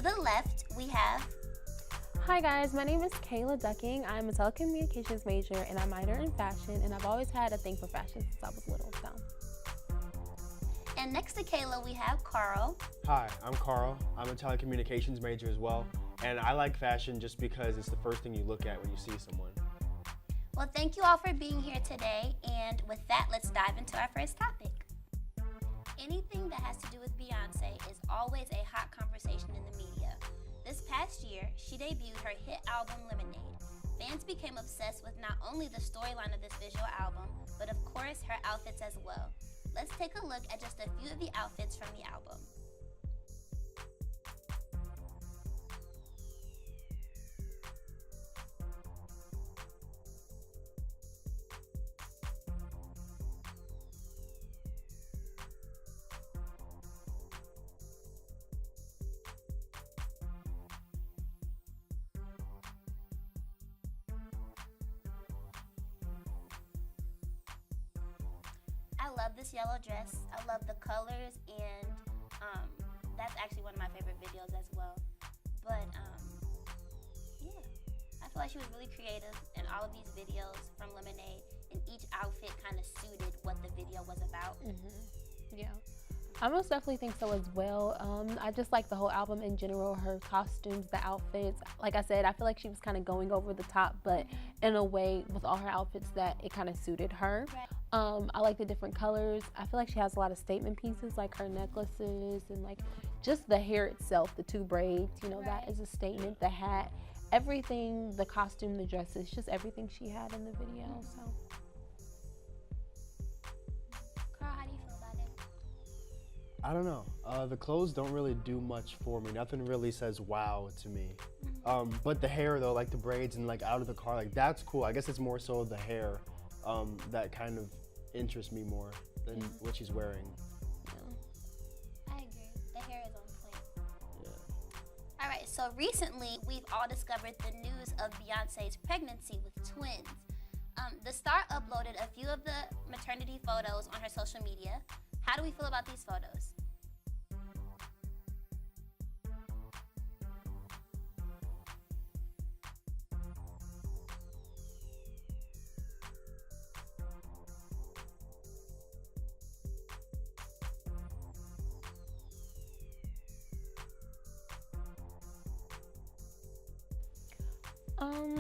the left, we have... Hi guys, my name is Kayla Ducking. I'm a telecommunications major and I minor in fashion, and I've always had a thing for fashion since I was little. And next to Kayla, we have Carl. Hi, I'm Carl. I'm a telecommunications major as well, and I like fashion just because it's the first thing you look at when you see someone. Well, thank you all for being here today, and with that, let's dive into our first topic. Anything that has to do with Beyonce is always a hot conversation in the media. This past year, she debuted her hit album Lemonade. Fans became obsessed with not only the storyline of this visual album, but of course her outfits as well. Let's take a look at just a few of the outfits from the album. I love this yellow dress. I love the colors, and that's actually one of my favorite videos as well. But yeah, I feel like she was really creative in all of these videos from Lemonade, and each outfit kind of suited what the video was about. Yeah, I most definitely think so as well. I just like the whole album in general, her costumes, the outfits. Like I said, I feel like she was kind of going over the top, but in a way with all her outfits that it kind of suited her. Right. I like the different colors. I feel like she has a lot of statement pieces, like her necklaces and like just the hair itself, the 2 braids, you know, that is a statement. The hat, everything, the costume, the dresses, just everything she had in the video. So, Carl, how do you feel about it? I don't know. The clothes don't really do much for me. Nothing really says wow to me. But the hair though, like the braids and like out of the car, like that's cool. I guess it's more so the hair that kind of interests me more than what she's wearing. I agree. The hair is on point. Yeah. All right, so recently we've all discovered the news of Beyonce's pregnancy with twins. The star uploaded a few of the maternity photos on her social media. How do we feel about these photos?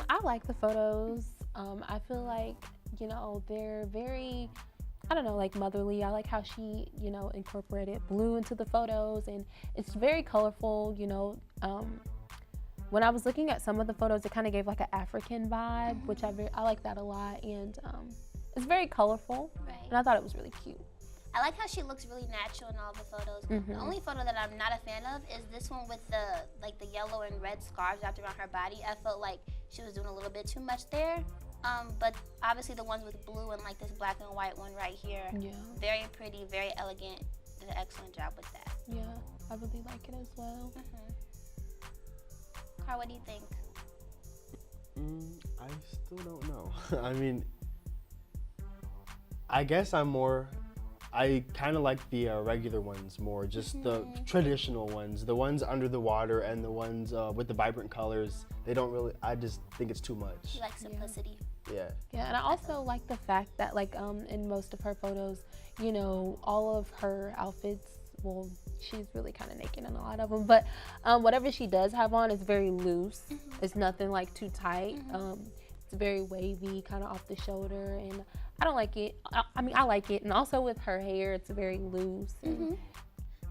I like the photos. I feel like, you know, they're very, I don't know, like motherly. I like how she, you know, incorporated blue into the photos, and it's very colorful, you know. When I was looking at some of the photos, it kind of gave like an African vibe, which I like that a lot, and it's very colorful, and I thought it was really cute. I like how she looks really natural in all the photos. The only photo that I'm not a fan of is this one with the yellow and red scarves wrapped around her body. I felt like she was doing a little bit too much there. But obviously the ones with blue and like this black and white one right here, very pretty, very elegant. Did an excellent job with that. Yeah, I really like it as well. Carl, what do you think? I still don't know. I mean, I guess I kind of like the regular ones more, just the traditional ones, the ones under the water and the ones with the vibrant colors. They don't really, I just think it's too much. You like simplicity. Yeah. Yeah, and I also like the fact that like in most of her photos, you know, all of her outfits, well, she's really kind of naked in a lot of them, but whatever she does have on is very loose. It's nothing like too tight. It's very wavy, kind of off the shoulder, and I don't like it. I mean, I like it, and also with her hair, it's very loose.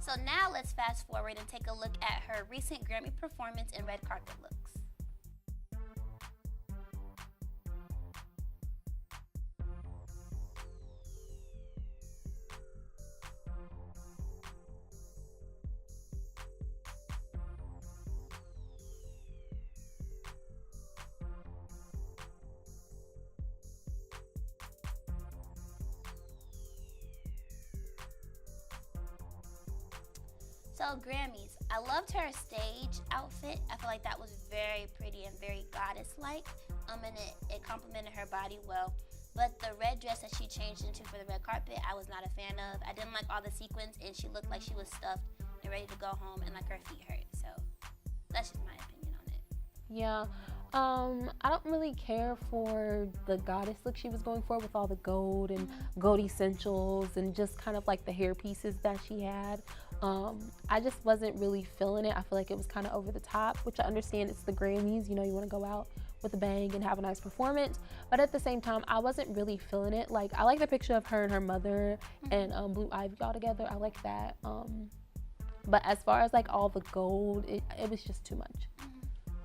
So now let's fast forward and take a look at her recent Grammy performance and red carpet looks. So Grammys, I loved her stage outfit. I feel like that was very pretty and very goddess-like, and it complemented her body well. But the red dress that she changed into for the red carpet, I was not a fan of. I didn't like all the sequins, and she looked like she was stuffed and ready to go home, and like her feet hurt. So That's just my opinion on it. Yeah. I don't really care for the goddess look she was going for with all the gold and gold essentials and just kind of like the hair pieces that she had. I just wasn't really feeling it. I feel like it was kind of over the top, which I understand it's the Grammys, you know, you want to go out with a bang and have a nice performance. But at the same time, I wasn't really feeling it. Like, I like the picture of her and her mother and Blue Ivy all together. I like that. But as far as like all the gold, it was just too much.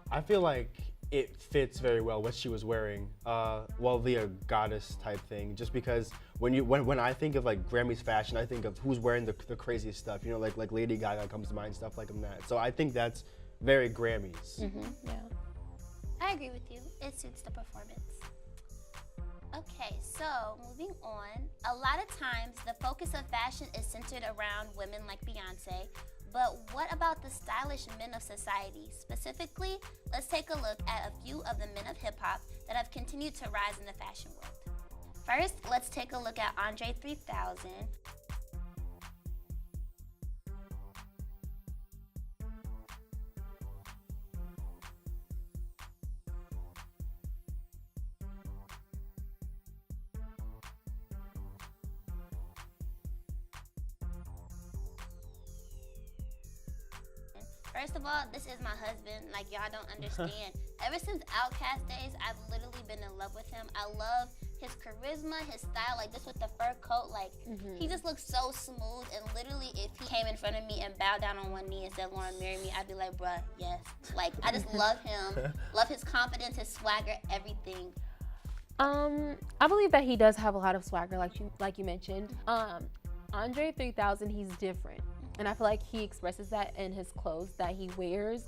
I feel like it fits very well what she was wearing. Well, the goddess type thing, just because when I think of like Grammys fashion, I think of who's wearing the craziest stuff. You know, like Lady Gaga comes to mind, stuff like that. So I think that's very Grammys. Yeah. I agree with you. It suits the performance. Okay, so moving on. A lot of times, the focus of fashion is centered around women like Beyonce, but what about the stylish men of society? Specifically, let's take a look at a few of the men of hip-hop that have continued to rise in the fashion world. First, let's take a look at Andre 3000. First of all, this is my husband. Like, y'all don't understand. Ever since Outkast days, I've literally been in love with him. I love his charisma, his style, like this with the fur coat. Like, he just looks so smooth. And literally, if he came in front of me and bowed down on one knee and said, "Lauren, marry me," I'd be like, bruh, yes. Like, I just love him. Love his confidence, his swagger, everything. I believe that he does have a lot of swagger, like you mentioned. Andre 3000, he's different. And I feel like he expresses that in his clothes that he wears.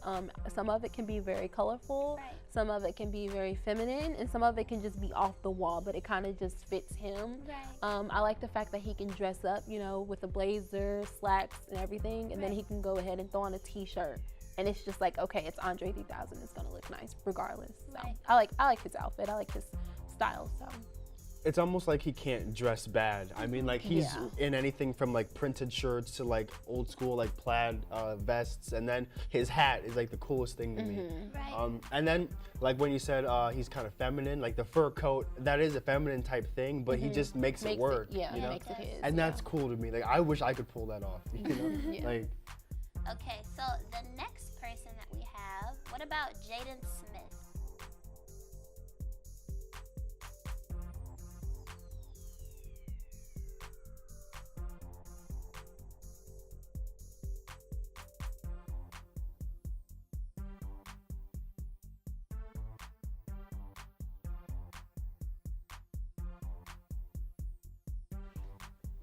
Some of it can be very colorful, Right. some of it can be very feminine, and some of it can just be off the wall, but it kind of just fits him. Right. I like the fact that he can dress up, you know, with a blazer, slacks, and everything, and then he can go ahead and throw on a t-shirt. And it's just like, okay, it's Andre 3000. It's gonna look nice regardless. So Right. I like his outfit. I like his style. So It's almost like he can't dress bad. I mean, like he's in anything from like printed shirts to like old school like plaid vests, and then his hat is like the coolest thing to me. Right. And then like when you said he's kind of feminine, like the fur coat, that is a feminine type thing, but he just makes it work. Yeah, you know? makes it his. And that's cool to me. Like I wish I could pull that off. You know, Yeah. like. Okay, so the next person that we have, what about Jaden Smith?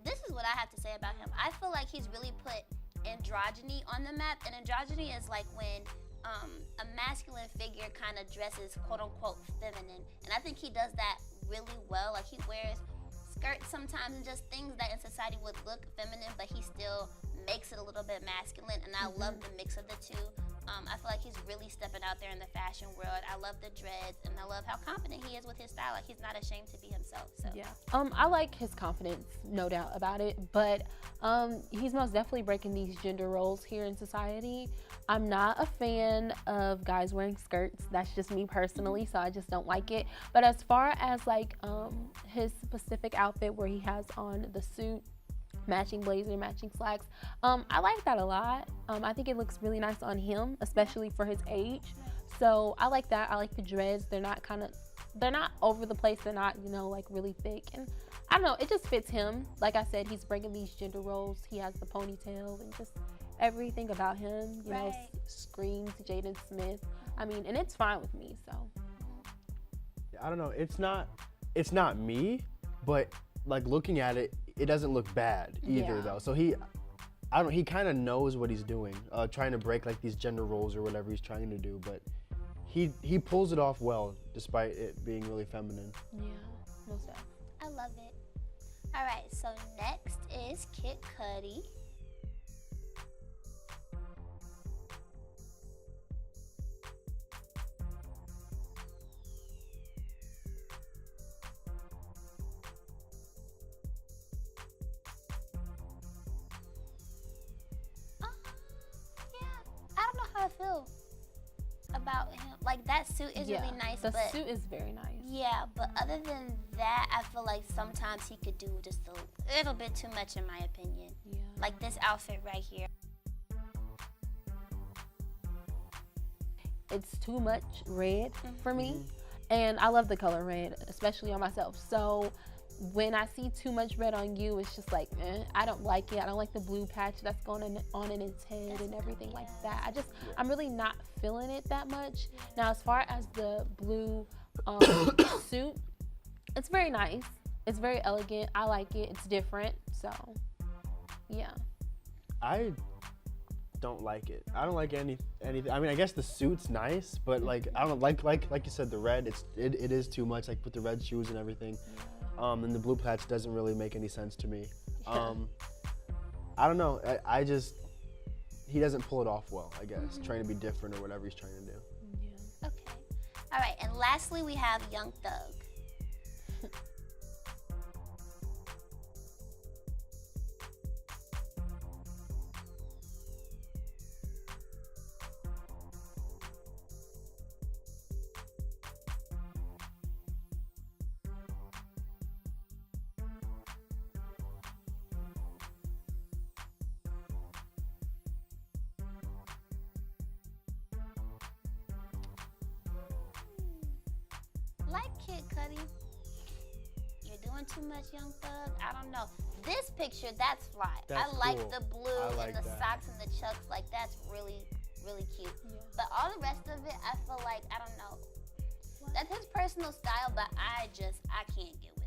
This is what I have to say about him. I feel like he's really put androgyny on the map, and androgyny is like when a masculine figure kind of dresses quote unquote feminine, and I think he does that really well. Like he wears skirts sometimes and just things that in society would look feminine, but he still makes it a little bit masculine, and I love the mix of the two. I feel like he's really stepping out there in the fashion world. I love the dreads, and I love how confident he is with his style. Like he's not ashamed to be himself. So Yeah. I like his confidence, no doubt about it. But he's most definitely breaking these gender roles here in society. I'm not a fan of guys wearing skirts. That's just me personally, so I just don't like it. But as far as like his specific outfit where he has on the suit, matching blazer, matching slacks, I like that a lot. I think it looks really nice on him, especially for his age. So I like that. I like the dreads. They're not over the place. They're not, you know, like really thick. And I don't know, it just fits him. Like I said, he's breaking these gender roles. He has the ponytail and just everything about him, you know, screams Jaden Smith. I mean, and it's fine with me, so. I don't know. It's not me, but like looking at it, it doesn't look bad either though. So he kind of knows what he's doing, trying to break like these gender roles or whatever he's trying to do, but he pulls it off well despite it being really feminine. Yeah, most definitely. I love it. All right, so next is Kid Cudi. Yeah, I don't know how I feel. like that suit is Yeah, really nice, the but suit is very nice. yeah, but other than that, I feel like sometimes he could do just a little bit too much, in my opinion. Yeah. Like this outfit right here. It's too much red for me, and I love the color red, especially on myself. So when I see too much red on you, it's just like, I don't like it. I don't like the blue patch that's going on in his head and everything like that. I'm really not feeling it that much. Now, as far as the blue suit, it's very nice. It's very elegant. I like it. It's different. So, yeah. I don't like it. I don't like anything. I mean, I guess the suit's nice, but like I don't like you said, the red. It is too much. Like with the red shoes and everything. And the blue patch doesn't really make any sense to me. I don't know. He doesn't pull it off well, I guess. Trying to be different or whatever he's trying to do. Yeah. Okay. All right, and lastly we have Young Thug. Like Kid Cudi, you're doing too much, Young Thug. I don't know. This picture, that's fly. That's I like cool. the blue I like and the that. socks and the chucks. Like that's really, really cute. Yeah. But all the rest of it, I feel like, I don't know. That's his personal style, but I can't get with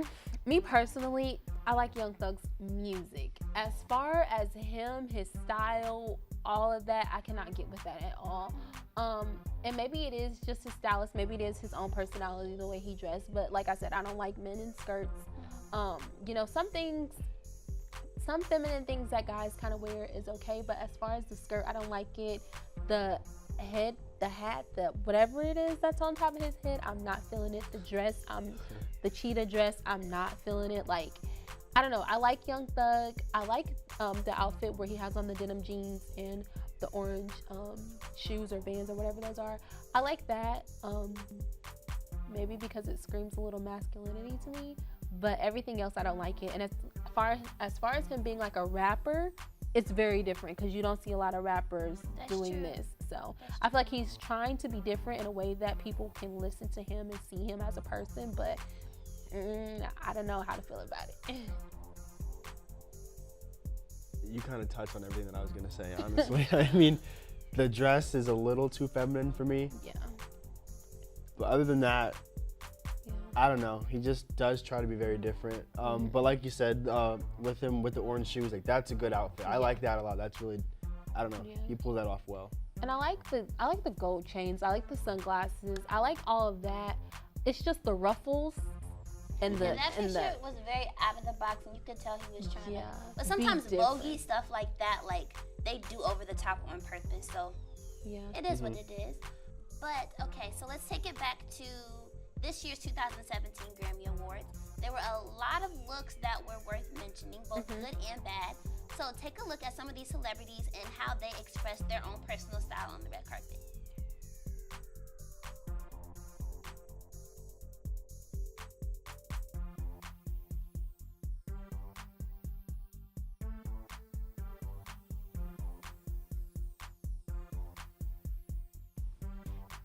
it. Me personally, I like Young Thug's music. As far as him, his style, all of that, I cannot get with that at all. And maybe it is just his stylist, maybe it is his own personality, the way he dressed. But like I said, I don't like men in skirts. Some feminine things that guys kind of wear is okay, but as far as the skirt, I don't like it. The hat, the whatever it is that's on top of his head, I'm not feeling it. The dress, the cheetah dress, I'm not feeling it. Like, I don't know. I like Young Thug. I like the outfit where he has on the denim jeans and the orange shoes or Vans or whatever those are. I like that. Maybe because it screams a little masculinity to me, but everything else I don't like it. And as far as him being like a rapper, it's very different because you don't see a lot of rappers doing this. So I feel like he's trying to be different in a way that people can listen to him and see him as a person, but I don't know how to feel about it. You kind of touched on everything that I was gonna say, honestly. I mean, the dress is a little too feminine for me. Yeah. But other than that, Yeah. I don't know. He just does try to be very different. But like you said, with him with the orange shoes, like that's a good outfit. I like that a lot. That's really, I don't know. Yeah. He pulled that off well. And I like the gold chains. I like the sunglasses. I like all of that. It's just the ruffles and the And that picture was very out of the box, and you could tell he was trying to. But be sometimes different. bogey stuff like that, like they do over the top on purpose. So yeah. it is what it is. But okay, so let's take it back to this year's 2017 Grammy Awards. There were a lot of looks that were worth mentioning, both good and bad. So take a look at some of these celebrities and how they express their own personal style on the red carpet.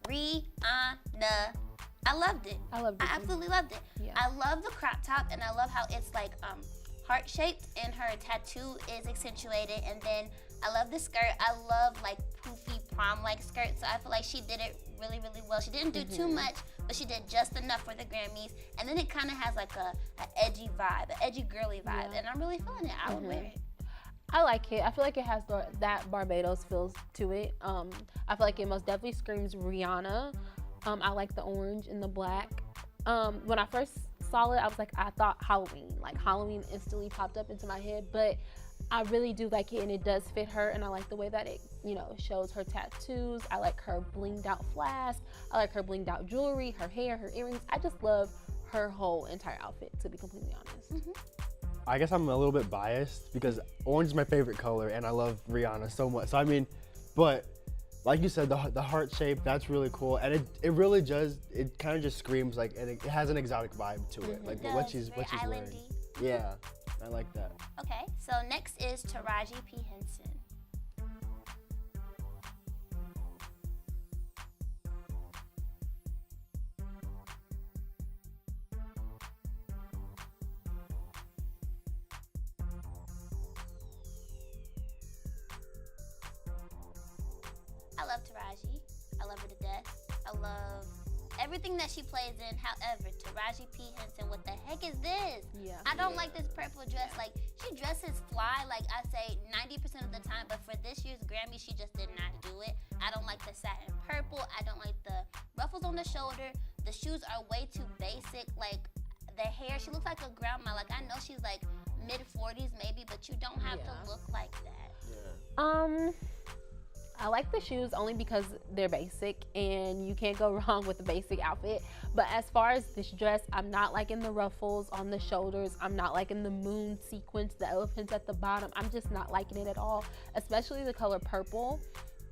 Rihanna. I loved it. I loved it I too. absolutely loved it. Yeah. I love the crop top, and I love how it's like heart shaped and her tattoo is accentuated. And then I love the skirt. I love like poofy prom like skirts. So I feel like she did it really, really well. She didn't do too much, but she did just enough for the Grammys. And then it kind of has like a edgy vibe, an edgy girly vibe, and I'm really feeling it. I would wear it. I like it. I feel like it has that Barbados feels to it. I feel like it most definitely screams Rihanna. I like the orange and the black. When I first saw it, I was like, I thought Halloween. Like Halloween instantly popped up into my head, but I really do like it, and it does fit her, and I like the way that it, shows her tattoos. I like her blinged out flask. I like her blinged out jewelry, her hair, her earrings. I just love her whole entire outfit, to be completely honest. I guess I'm a little bit biased because orange is my favorite color and I love Rihanna so much. So I mean, but Like you said, the heart shape, that's really cool, and it really does. It kind of just screams like, and it has an exotic vibe to it, like It what does, she's very wearing. islandy. Yeah, I like that. Okay, so next is Taraji P. Henson. I love Taraji. I love her to death. I love everything that she plays in. However, Taraji P. Henson, what the heck is this? Yeah. I don't like this purple dress. Like, she dresses fly, like I say 90% of the time, but for this year's Grammy, she just did not do it. I don't like the satin purple. I don't like the ruffles on the shoulder. The shoes are way too basic. Like, the hair, she looks like a grandma. Like, I know she's like mid-40s maybe, but you don't have to look like that. Yeah. I like the shoes only because they're basic and you can't go wrong with a basic outfit. But as far as this dress, I'm not liking the ruffles on the shoulders. I'm not liking the moon sequence, the elephants at the bottom. I'm just not liking it at all, especially the color purple.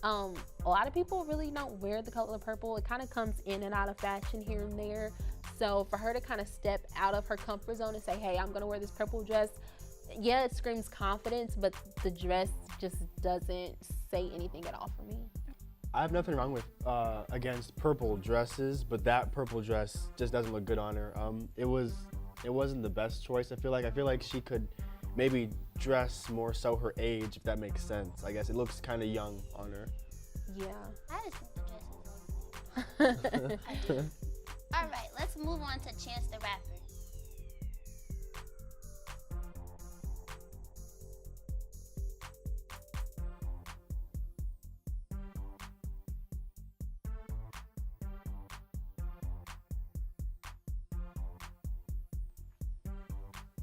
A lot of people really don't wear the color purple. It kind of comes in and out of fashion here and there. So for her to kind of step out of her comfort zone and say, hey, I'm gonna wear this purple dress, yeah, it screams confidence, but the dress just doesn't say anything at all for me. I have nothing wrong with against purple dresses, but that purple dress just doesn't look good on her. It wasn't the best choice. I feel like she could maybe dress more so her age, if that makes sense. I guess it looks kind of young on her. Yeah. I just think the dress is ugly. I do. All right, let's move on to Chance the Rapper.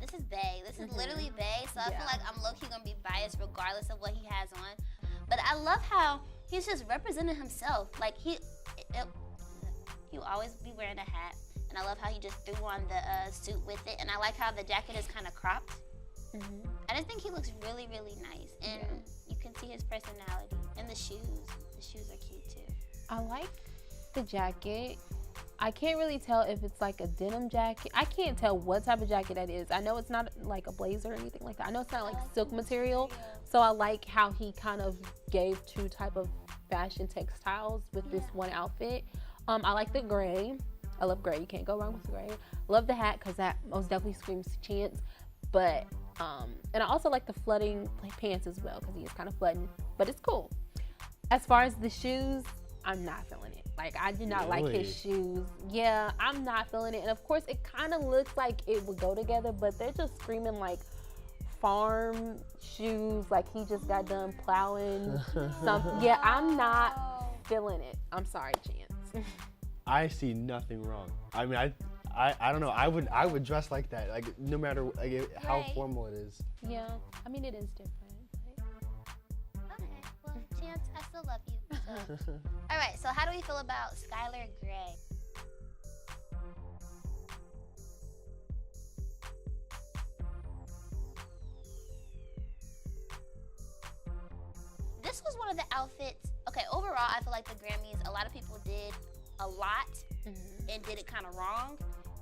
This is Bey. This is literally Bey, so I feel like I'm low-key gonna be biased regardless of what he has on. But I love how he's just representing himself. Like he will always be wearing a hat, and I love how he just threw on the suit with it, and I like how the jacket is kind of cropped. I just think he looks really, really nice, and you can see his personality. And the shoes. The shoes are cute too. I like the jacket. I can't really tell if it's like a denim jacket. I can't tell what type of jacket that is. I know it's not like a blazer or anything like that. I know it's not like silk material. So I like how he kind of gave two type of fashion textiles with this one outfit. I like the gray. I love gray. You can't go wrong with gray. Love the hat because that most definitely screams Chance. But and I also like the flooding pants as well because he is kind of flooding. But it's cool. As far as the shoes, I'm not feeling it. Like, I do not like his shoes. Yeah, I'm not feeling it. And of course, it kind of looks like it would go together, but they're just screaming like farm shoes, like he just got done plowing something. Yeah, I'm not feeling it. I'm sorry, Chance. I see nothing wrong. I mean, I don't know. I would dress like that, like no matter how formal it is. Yeah, I mean, it is different. Okay, well, Chance, I still love you. So. All right, so how do we feel about Skylar Grey? This was one of the outfits. Okay, overall, I feel like the Grammys, a lot of people did a lot and did it kind of wrong.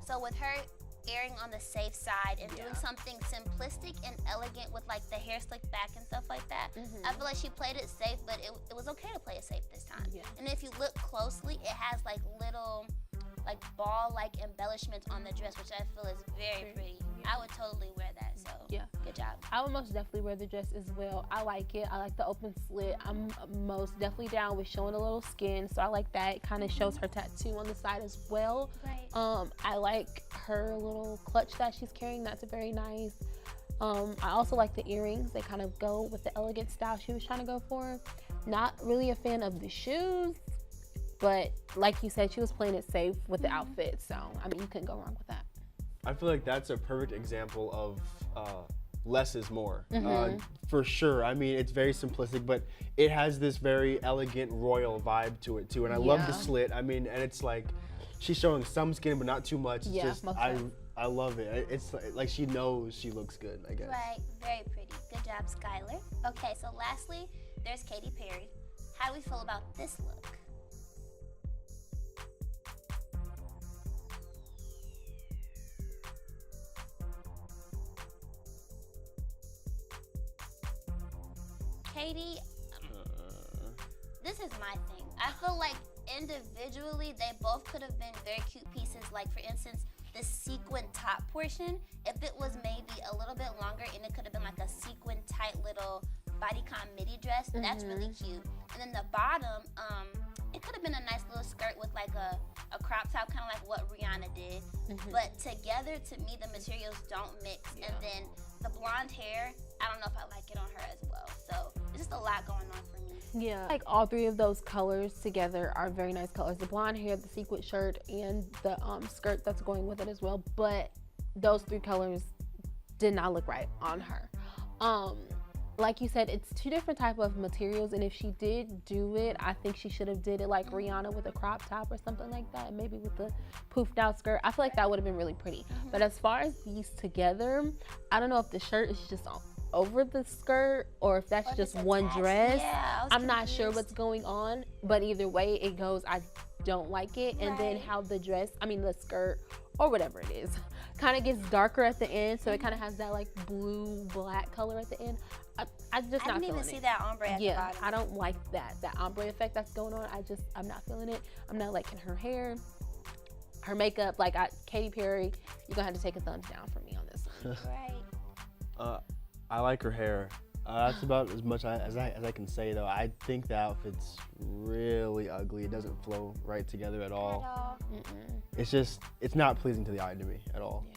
So with her erring on the safe side and doing something simplistic and elegant with like the hair slicked back and stuff like that, I feel like she played it safe, but it was okay to play it safe this time. And if you look closely, it has like little like ball-like embellishments on the dress, which I feel is very pretty. I would totally wear that, so good job. I would most definitely wear the dress as well. I like it. I like the open slit. I'm most definitely down with showing a little skin, so I like that. It kind of shows her tattoo on the side as well. I like her little clutch that she's carrying. That's very nice. I also like the earrings. They kind of go with the elegant style she was trying to go for. Not really a fan of the shoes, but like you said, she was playing it safe with the outfit, so I mean, you couldn't go wrong with that. I feel like that's a perfect example of less is more, for sure. I mean, it's very simplistic, but it has this very elegant royal vibe to it too, and I love the slit. I mean, and it's like she's showing some skin, but not too much. It's just I love it. It's like she knows she looks good, I guess. Right, very pretty. Good job, Skylar. Okay, so lastly, there's Katy Perry. How do we feel about this look? Katy, this is my thing. I feel like individually they both could have been very cute pieces. Like for instance, the sequin top portion, if it was maybe a little bit longer and it could have been like a sequin tight little bodycon midi dress, that's really cute. And then the bottom, it could have been a nice little skirt with like a crop top, kind of like what Rihanna did. But together, to me, the materials don't mix. And then the blonde hair, I don't know if I like it on her as well. So it's just a lot going on for me. Yeah, like all three of those colors together are very nice colors. The blonde hair, the sequin shirt, and the skirt that's going with it as well. But those three colors did not look right on her. Like you said, it's two different type of materials, and if she did do it, I think she should have did it like Rihanna with a crop top or something like that, and maybe with the poofed out skirt. I feel like that would have been really pretty. But as far as these together, I don't know if the shirt is just over the skirt or if that's just one dress. I'm not sure what's going on, but either way it goes, I don't like it. And then how the dress, the skirt or whatever it is, kind of gets darker at the end, so it kind of has that like blue black color at the end. I just not feeling it. I didn't even see that ombre at the bottom. I don't like that ombre effect that's going on. I'm not feeling it. I'm not liking her hair, her makeup. Like Katy Perry, you're gonna have to take a thumbs down for me on this one. Right. I like her hair. That's about as much as I can say, though. I think the outfit's really ugly. It doesn't flow right together at all. It's not pleasing to the eye to me at all.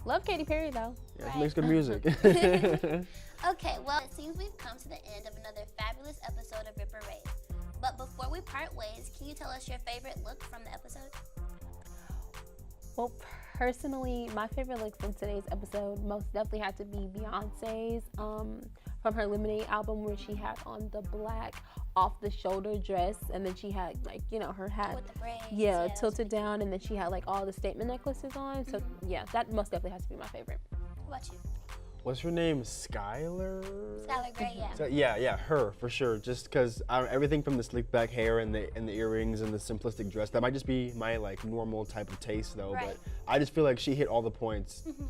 Love Katy Perry though. Yeah, she makes good music. Okay, well, it seems we've come to the end of another fabulous episode of Rip or Rave. But before we part ways, can you tell us your favorite look from the episode? Well, personally, my favorite look from today's episode most definitely had to be Beyonce's from her Lemonade album, where she had on the black off-the-shoulder dress, and then she had her hat with the braids, tilted down, and then she had like all the statement necklaces on. So that most definitely has to be my favorite. What about you? What's her name? Skylar Grey, yeah. So, yeah, her for sure. Just because everything from the slick back hair and the earrings and the simplistic dress, that might just be my like normal type of taste though. But I just feel like she hit all the points. She did.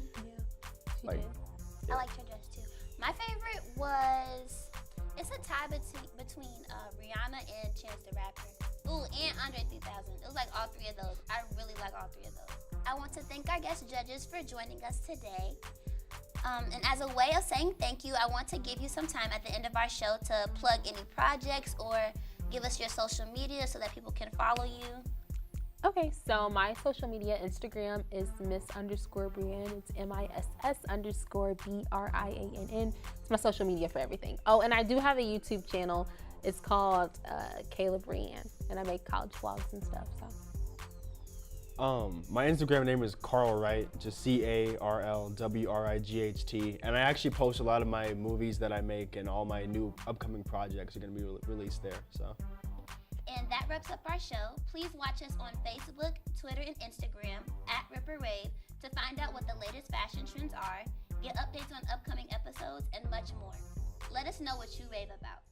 I liked her dress too. My favorite was, it's a tie between Rihanna and Chance the Rapper. Ooh, and Andre 3000. It was like all three of those. I really like all three of those. I want to thank our guest judges for joining us today. And as a way of saying thank you, I want to give you some time at the end of our show to plug any projects or give us your social media so that people can follow you. Okay, so my social media, Instagram is Miss_Brianne. It's MISS_BRIANN. It's my social media for everything. Oh, and I do have a YouTube channel. It's called Kayla Brianne, and I make college vlogs and stuff. So. My Instagram name is Carl Wright, just CARLWRIGHT, and I actually post a lot of my movies that I make, and all my new upcoming projects are going to be released there. So. And that wraps up our show. Please watch us on Facebook, Twitter, and Instagram at Rip or Rave to find out what the latest fashion trends are, get updates on upcoming episodes, and much more. Let us know what you rave about.